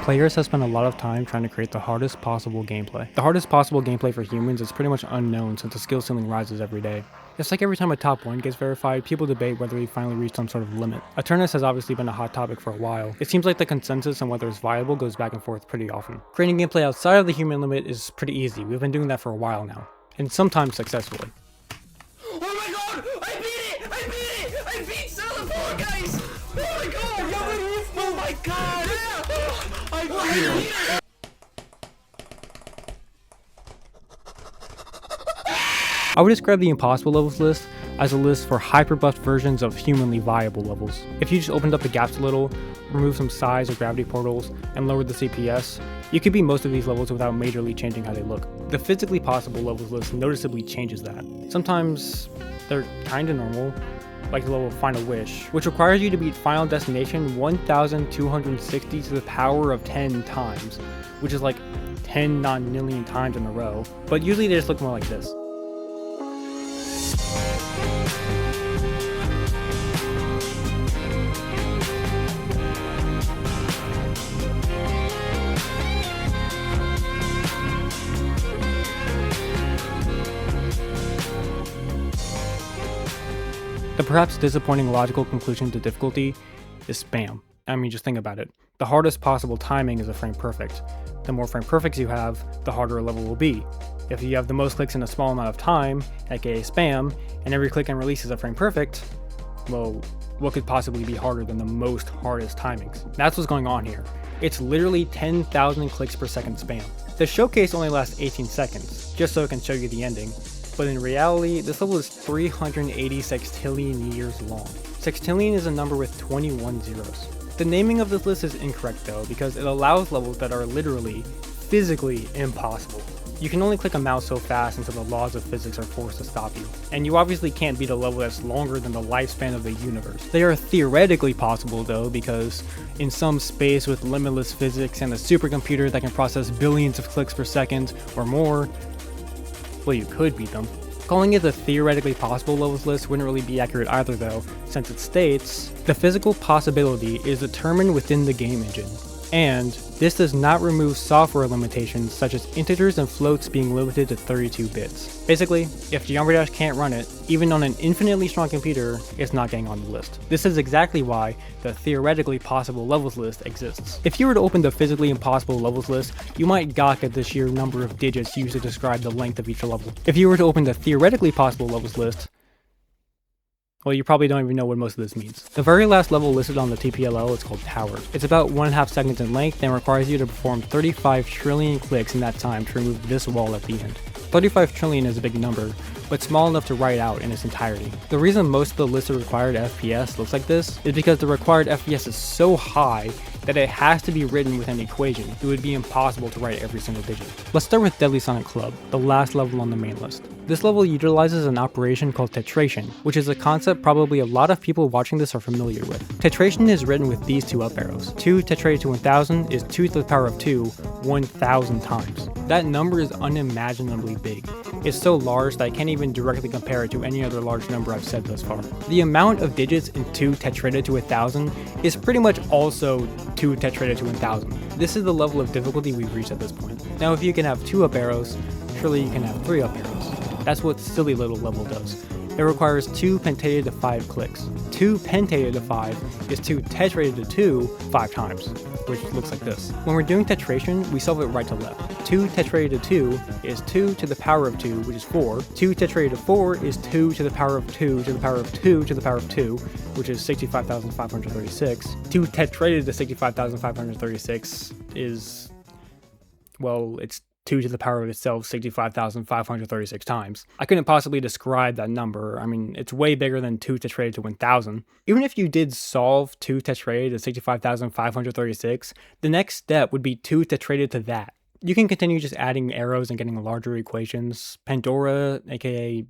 Players have spent a lot of time trying to create the hardest possible gameplay. The hardest possible gameplay for humans is pretty much unknown since the skill ceiling rises every day. It's like every time a top 1 gets verified, people debate whether we finally reached some sort of limit. Eternus has obviously been a hot topic for a while. It seems like the consensus on whether it's viable goes back and forth pretty often. Creating gameplay outside of the human limit is pretty easy. We've been doing that for a while now, and sometimes successfully. Oh my god! I beat it! I beat it! I beat Celeborn, guys! Oh my god! Oh my god! I beat it! I would describe the impossible levels list as a list for hyper-buffed versions of humanly viable levels. If you just opened up the gaps a little, removed some size or gravity portals, and lowered the CPS, you could beat most of these levels without majorly changing how they look. The physically possible levels list noticeably changes that. Sometimes they're kinda normal, like the level Final Wish, which requires you to beat Final Destination 1260 to the power of 10 times, which is like 10 non-million times in a row, but usually they just look more like this. The perhaps disappointing logical conclusion to difficulty is spam. I mean, just think about it. The hardest possible timing is a frame perfect. The more frame perfects you have, the harder a level will be. If you have the most clicks in a small amount of time, aka spam, and every click and release is a frame perfect, well, what could possibly be harder than the most hardest timings? That's what's going on here. It's literally 10,000 clicks per second spam. The showcase only lasts 18 seconds, just so it can show you the ending. But in reality, this level is 380 sextillion years long. Sextillion is a number with 21 zeros. The naming of this list is incorrect though, because it allows levels that are literally, physically impossible. You can only click a mouse so fast until the laws of physics are forced to stop you. And you obviously can't beat a level that's longer than the lifespan of the universe. They are theoretically possible though, because in some space with limitless physics and a supercomputer that can process billions of clicks per second or more, well, you could beat them. Calling it the theoretically possible levels list wouldn't really be accurate either though, since it states, the physical possibility is determined within the game engine, and this does not remove software limitations such as integers and floats being limited to 32 bits. Basically, if Geometry Dash can't run it, even on an infinitely strong computer, it's not getting on the list. This is exactly why the theoretically possible levels list exists. If you were to open the physically impossible levels list, you might gawk at the sheer number of digits used to describe the length of each level. If you were to open the theoretically possible levels list, well, you probably don't even know what most of this means. The very last level listed on the TPLL is called Tower. It's about 1.5 seconds in length and requires you to perform 35 trillion clicks in that time to remove this wall at the end. 35 trillion is a big number, but small enough to write out in its entirety. The reason most of the listed required FPS looks like this is because the required FPS is so high that it has to be written with an equation. It would be impossible to write every single digit. Let's start with Deadly Sonic Club, the last level on the main list. This level utilizes an operation called tetration, which is a concept probably a lot of people watching this are familiar with. Tetration is written with these two up arrows. 2 tetrated to 1000 is 2 to the power of 2, 1000 times. That number is unimaginably big. It's so large that I can't even directly compare it to any other large number I've said thus far. The amount of digits in 2 tetrated to 1000 is pretty much also 2 tetrated to 1000. This is the level of difficulty we've reached at this point. Now if you can have 2 up arrows, surely you can have 3 up arrows. That's what silly little level does. It requires 2 pentated to 5 clicks. 2 pentated to 5 is 2 tetrated to 2 5 times, which looks like this. When we're doing tetration, we solve it right to left. 2 tetrated to 2 is 2 to the power of 2, which is 4. 2 tetrated to 4 is 2 to the power of 2 to the power of 2 to the power of 2, which is 65,536. 2 tetrated to 65,536 is, well, it's 2 to the power of itself 65,536 times. I couldn't possibly describe that number. I mean, it's way bigger than 2 tetrated to 1000. Even if you did solve 2 tetrated to 65,536, the next step would be 2 tetrated to that. You can continue just adding arrows and getting larger equations. Pandora, aka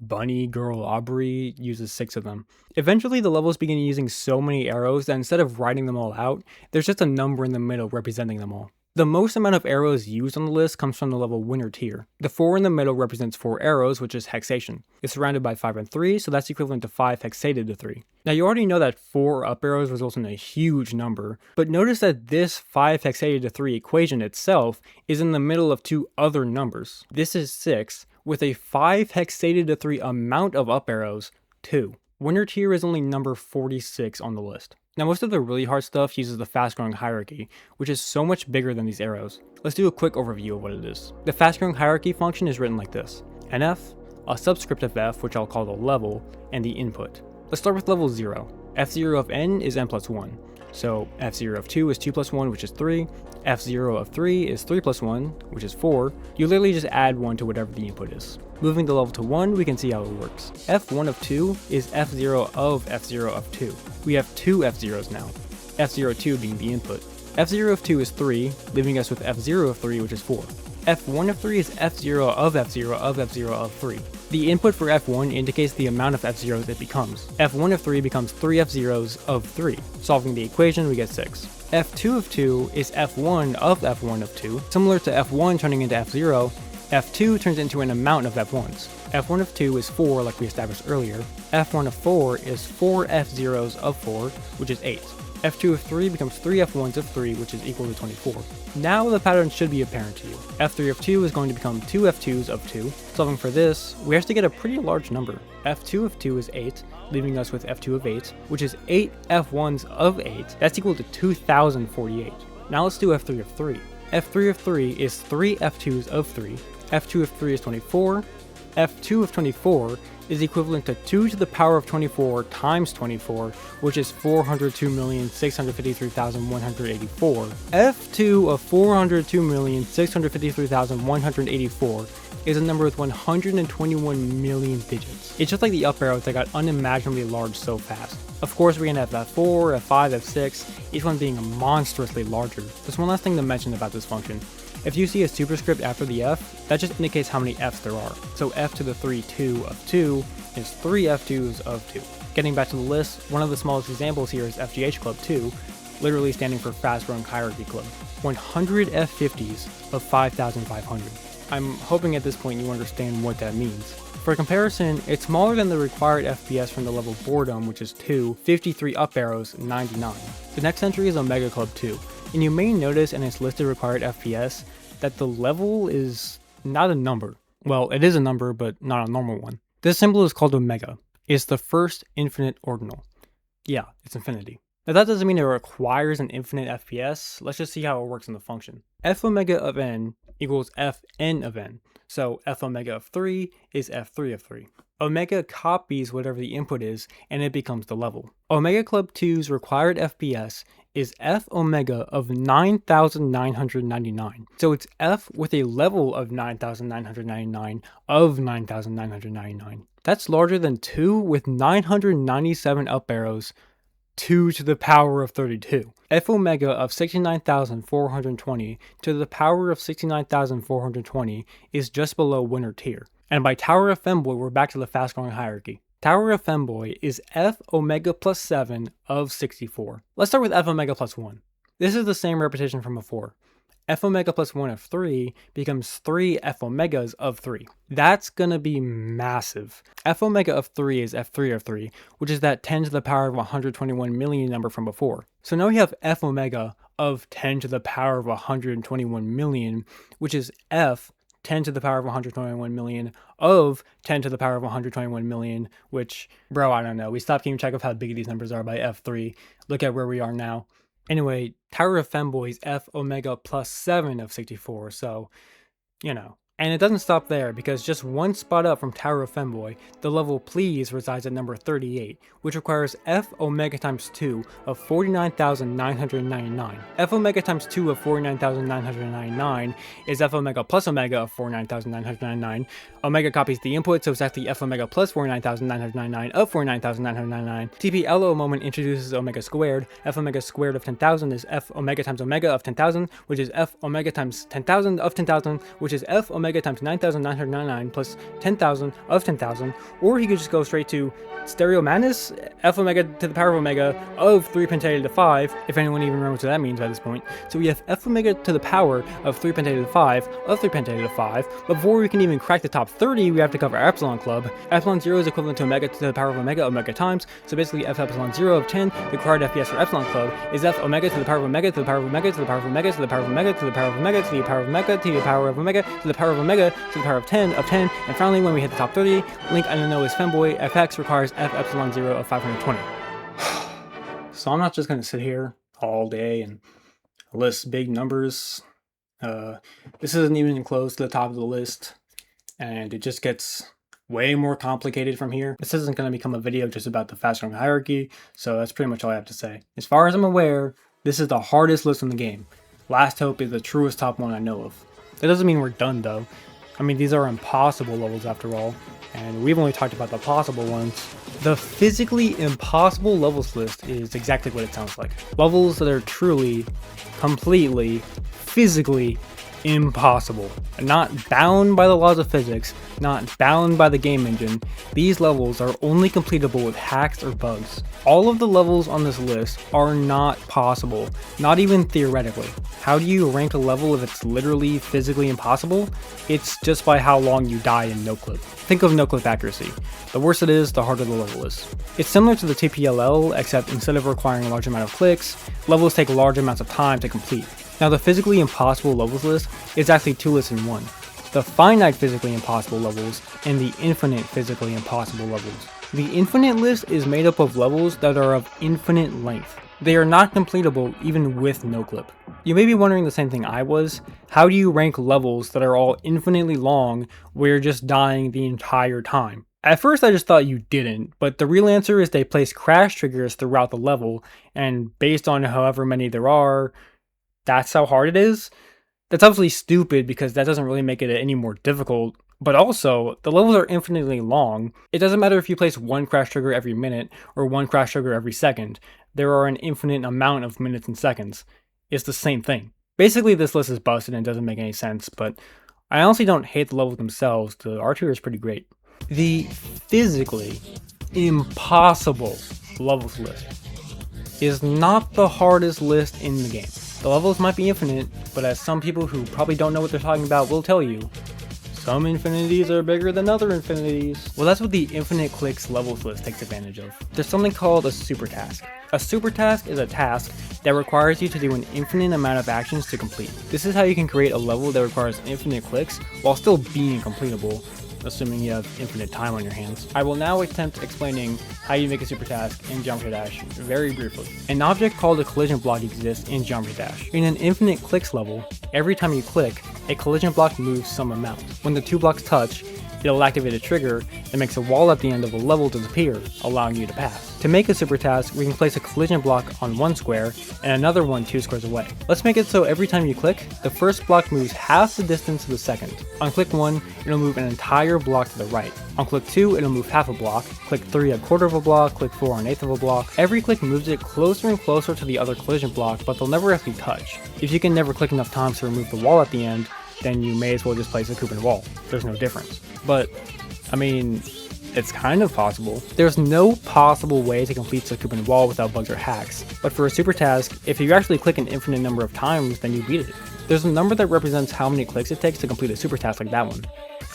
Bunny Girl Aubrey, uses 6 of them. Eventually the levels begin using so many arrows that instead of writing them all out, there's just a number in the middle representing them all. The most amount of arrows used on the list comes from the level winner tier. The 4 in the middle represents 4 arrows, which is hexation. It's surrounded by 5 and 3, so that's equivalent to 5 hexated to 3. Now you already know that 4 up arrows results in a huge number, but notice that this 5 hexated to 3 equation itself is in the middle of 2 other numbers. This is 6, with a 5 hexated to 3 amount of up arrows, 2. Winner tier is only number 46 on the list. Now most of the really hard stuff uses the fast growing hierarchy, which is so much bigger than these arrows. Let's do a quick overview of what it is. The fast growing hierarchy function is written like this: nf, a subscript of f, which I'll call the level, and the input. Let's start with level 0. f0 of n is n plus 1. So f0 of 2 is 2 plus 1, which is 3. f0 of 3 is 3 plus 1, which is 4. You literally just add 1 to whatever the input is. Moving the level to 1, we can see how it works. f1 of 2 is f0 of f0 of 2. We have 2 f0s now, f02 being the input. f0 of 2 is 3, leaving us with f0 of 3, which is 4. f1 of 3 is f0 of f0 of f0 of 3. The input for f1 indicates the amount of f0s it becomes. f1 of 3 becomes 3 f0s of 3. Solving the equation, we get 6. f2 of 2 is f1 of f1 of 2. Similar to f1 turning into f0, f2 turns into an amount of f1s. f1 of 2 is 4, like we established earlier. f1 of 4 is 4 f0s of 4, which is 8. f2 of 3 becomes 3 f1s of 3, which is equal to 24. Now the pattern should be apparent to you. f3 of 2 is going to become 2 f2s of 2. Solving for this, we have to get a pretty large number. f2 of 2 is 8, leaving us with f2 of 8, which is 8 f1s of 8. That's equal to 2048. Now let's do f3 of 3. f3 of 3 is 3 f2s of 3. f2 of 3 is 24. f2 of 24 is equivalent to 2 to the power of 24 times 24, which is 402,653,184. f2 of 402,653,184 is a number with 121 million digits. It's just like the up arrows that got unimaginably large so fast. Of course, we can have f4, f5, f6, each one being monstrously larger. There's one last thing to mention about this function. If you see a superscript after the f, that just indicates how many f's there are. So f to the 3 2 of 2 is 3 f2s of 2. Getting back to the list, one of the smallest examples here is FGH Club 2, literally standing for Fast Growing Hierarchy Club. 100 f50s of 5,500. I'm hoping at this point you understand what that means. For comparison, it's smaller than the required FPS from the level Boredom, which is 2, 53 up arrows, 99. The next entry is Omega Club 2, and you may notice in its listed required FPS that the level is not a number. Well, it is a number, but not a normal one. This symbol is called Omega. It's the first infinite ordinal. Yeah, it's infinity. Now that doesn't mean it requires an infinite FPS. Let's just see how it works in the function. F omega of n equals fn of n. So f omega of 3 is f3 of 3. Omega copies whatever the input is, and it becomes the level. Omega Club 2's required FPS is f omega of 9,999. So it's f with a level of 9,999 of 9,999. That's larger than 2 with 997 up arrows, 2 to the power of 32. F omega of 69,420 to the power of 69,420 is just below winner tier. And by Tower of Femboy, we're back to the fast growing hierarchy. Tower of Femboy is f omega plus 7 of 64. Let's start with f omega plus 1. This is the same repetition from before. F omega plus 1 of 3 becomes 3 f omegas of 3. That's gonna be massive. F omega of 3 is f3 of 3, which is that 10 to the power of 121 million number from before. So now we have f omega of 10 to the power of 121 million, which is f 10 to the power of 121 million of 10 to the power of 121 million, which, bro, I don't know. We stopped keeping track of how big these numbers are by f3. Look at where we are now. Anyway, Tower of Femboy is f omega plus 7 of 64, so, you know. And it doesn't stop there, because just one spot up from Tower of Femboy, the level Please resides at number 38, which requires f omega times 2 of 49,999. F omega times 2 of 49,999 is f omega plus omega of 49,999. Omega copies the input, so it's actually f omega plus 49,999 of 49,999. TPLO moment introduces omega squared. F omega squared of 10,000 is f omega times omega of 10,000, which is f omega times 10,000 of 10,000, which is f omega omega times 9,999 plus 10,000 of 10,000, or he could just go straight to stereo madness, f omega to the power of omega of 3 pentated to 5, if anyone even remembers what that means by this point. So we have f omega to the power of 3 pentated to 5 of 3 pentated to 5, but before we can even crack the top 30, we have to cover epsilon club. Epsilon 0 is equivalent to omega to the power of omega times, so basically f epsilon 0 of 10, the required FPS for epsilon club, is f omega to the power of omega to the power of omega to the power of omega to the power of omega to the power of omega to the power of omega to the power of omega to the power of omega to the power of 10, and finally when we hit the top 30, link I don't know is femboy, fx requires f epsilon 0 of 520. So I'm not just going to sit here all day and list big numbers. This isn't even close to the top of the list, and it just gets way more complicated from here. This isn't going to become a video just about the fast-growing hierarchy, so that's pretty much all I have to say. As far as I'm aware, this is the hardest list in the game. Last Hope is the truest top one I know of. That doesn't mean we're done though. I mean, these are impossible levels after all, and we've only talked about the possible ones. The physically impossible levels list is exactly what it sounds like. Levels that are truly, completely, physically impossible. Not bound by the laws of physics, not bound by the game engine. These levels are only completable with hacks or bugs. All of the levels on this list are not possible, not even theoretically. How do you rank a level if it's literally physically impossible? It's just by how long you die in no-clip. Think of no-clip accuracy. The worse it is, the harder the level is. It's similar to the TPLL, except instead of requiring a large amount of clicks, levels take large amounts of time to complete. Now the physically impossible levels list is actually two lists in one. The finite physically impossible levels and the infinite physically impossible levels. The infinite list is made up of levels that are of infinite length. They are not completable even with no-clip. You may be wondering the same thing I was. How do you rank levels that are all infinitely long where you're just dying the entire time? At first I just thought you didn't, but the real answer is they place crash triggers throughout the level, and based on however many there are, that's how hard it is. That's obviously stupid because that doesn't really make it any more difficult, but also, the levels are infinitely long. It doesn't matter if you place one crash trigger every minute or one crash trigger every second. There are an infinite amount of minutes and seconds. It's the same thing. Basically, this list is busted and doesn't make any sense, but I honestly don't hate the levels themselves. The art here is pretty great. The physically impossible levels list is not the hardest list in the game. The levels might be infinite, but as some people who probably don't know what they're talking about will tell you, some infinities are bigger than other infinities. Well, that's what the infinite clicks levels list takes advantage of. There's something called a supertask. A supertask is a task that requires you to do an infinite amount of actions to complete. This is how you can create a level that requires infinite clicks while still being completable, assuming you have infinite time on your hands. I will now attempt explaining how you make a supertask in Geometry Dash very briefly. An object called a collision block exists in Geometry Dash. In an infinite clicks level, every time you click, a collision block moves some amount. When the two blocks touch, it'll activate a trigger that makes a wall at the end of a level disappear, allowing you to pass. To make a supertask, we can place a collision block on one square and another one 2 squares away. Let's make it so every time you click, the first block moves half the distance of the second. On click 1, it'll move an entire block to the right. On click 2, it'll move half a block, click 3 a quarter of a block, click 4 an eighth of a block. Every click moves it closer and closer to the other collision block, but they'll never actually touch. If you can never click enough times to remove the wall at the end, then you may as well just place a Coupon wall. There's no difference. But, I mean, it's kind of possible. There's no possible way to complete the Coupon wall without bugs or hacks, but for a super task, if you actually click an infinite number of times, then you beat it. There's a number that represents how many clicks it takes to complete a super task like that one.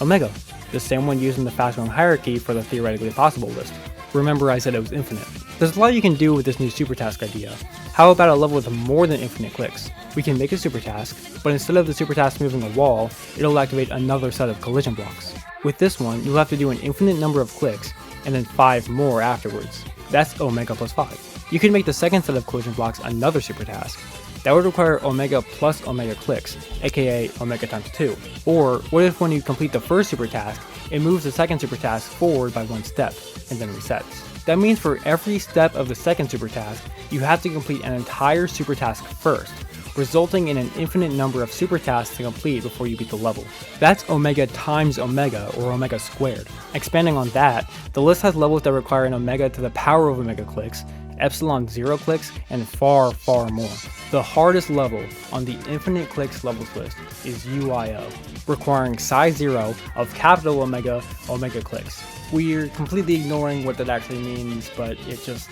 Omega, the same one used in the fast-growing hierarchy for the theoretically possible list. Remember I said it was infinite. There's a lot you can do with this new supertask idea. How about a level with more than infinite clicks? We can make a supertask, but instead of the supertask moving a wall, it'll activate another set of collision blocks. With this one, you'll have to do an infinite number of clicks, and then 5 more afterwards. That's omega plus 5. You can make the second set of collision blocks another supertask. That would require omega plus omega clicks, aka omega times 2. Or, what if when you complete the first supertask, it moves the second supertask forward by 1 step, and then resets. That means for every step of the second supertask, you have to complete an entire supertask first, resulting in an infinite number of supertasks to complete before you beat the level. That's omega times omega, or omega squared. Expanding on that, the list has levels that require an omega to the power of omega clicks, epsilon 0 clicks, and far, far more. The hardest level on the infinite clicks levels list is UIO, requiring size 0 of capital omega clicks. We're completely ignoring what that actually means, but it's just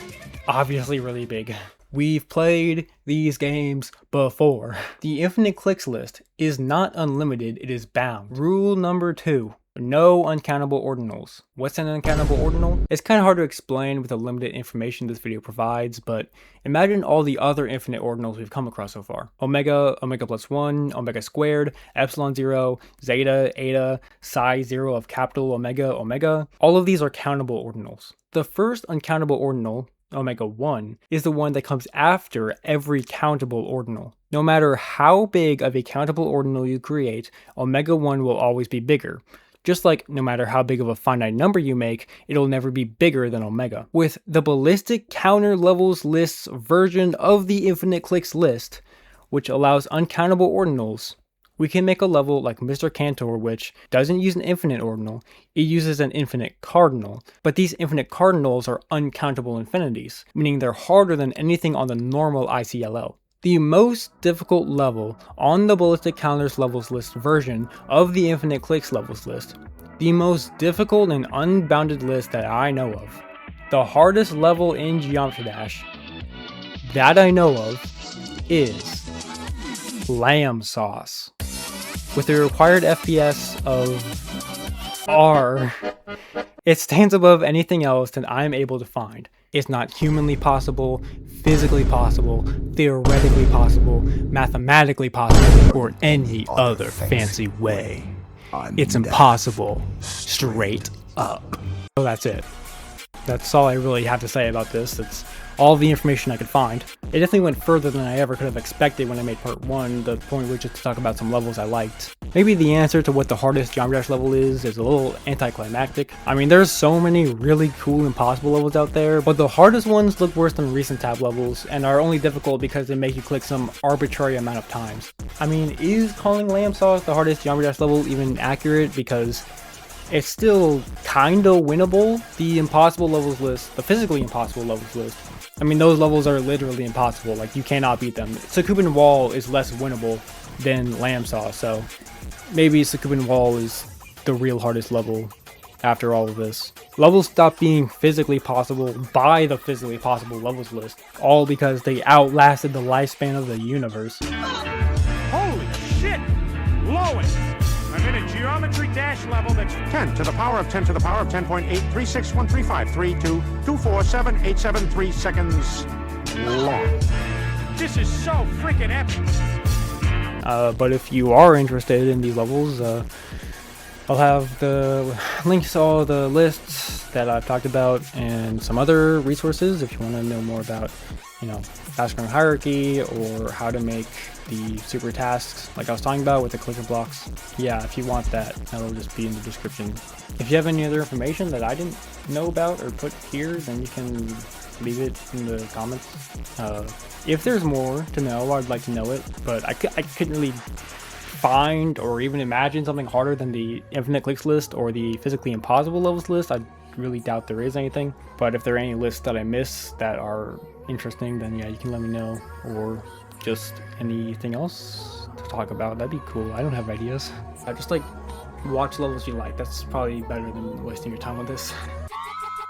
obviously really big. We've played these games before. The infinite clicks list is not unlimited, it is bound. Rule number 2. No uncountable ordinals. What's an uncountable ordinal? It's kind of hard to explain with the limited information this video provides, but imagine all the other infinite ordinals we've come across so far. Omega, omega plus 1, omega squared, epsilon 0, zeta, eta, psi 0 of capital omega. All of these are countable ordinals. The first uncountable ordinal, omega 1, is the one that comes after every countable ordinal. No matter how big of a countable ordinal you create, omega 1 will always be bigger. Just like no matter how big of a finite number you make, it'll never be bigger than omega. With the ballistic counter levels list's version of the infinite clicks list, which allows uncountable ordinals, we can make a level like Mr. Cantor, which doesn't use an infinite ordinal, it uses an infinite cardinal. But these infinite cardinals are uncountable infinities, meaning they're harder than anything on the normal ICLL. The most difficult level on the ballistic counters levels list version of the infinite clicks levels list, the most difficult and unbounded list that I know of, the hardest level in Geometry Dash that I know of is Lamb Sauce. With a required FPS of R, it stands above anything else that I'm able to find. It's not humanly possible, physically possible, theoretically possible, mathematically possible, or any other fancy way. It's impossible, straight up. So that's it. That's all I really have to say about this. That's all the information I could find. It definitely went further than I ever could have expected when I made part 1, the point which is to talk about some levels I liked. Maybe the answer to what the hardest Geometry Dash level is a little anticlimactic. I mean, there's so many really cool impossible levels out there, but the hardest ones look worse than recent tab levels and are only difficult because they make you click some arbitrary amount of times. I mean, is calling Lamb Sauce the hardest Geometry Dash level even accurate? Because it's still kinda winnable. The impossible levels list, the physically impossible levels list, I mean, those levels are literally impossible. Like, you cannot beat them. Sakubin Wall is less winnable than Lamb Sauce, so maybe Sakubin Wall is the real hardest level after all of this. Levels stop being physically possible by the physically possible levels list, all because they outlasted the lifespan of the universe. Holy shit! Lois! I'm in a Geometry Dash level that's 10 to the power of 10 to the power of 10.8361353224787 seconds long. This is so freaking epic! But if you are interested in these levels, I'll have the links to all the lists that I've talked about and some other resources if you want to know more about, fast growing hierarchy or how to make the super tasks like I was talking about with the clicker blocks. Yeah, if you want that, that'll just be in the description. If you have any other information that I didn't know about or put here, then you can leave it in the comments. If there's more to know, I'd like to know it, but I couldn't really find or even imagine something harder than the infinite clicks list or the physically impossible levels list. I really doubt there is anything, but if there are any lists that I miss that are interesting, then yeah, you can let me know, or just anything else to talk about. That'd be cool. I don't have ideas. I just watch levels you like. That's probably better than wasting your time with this.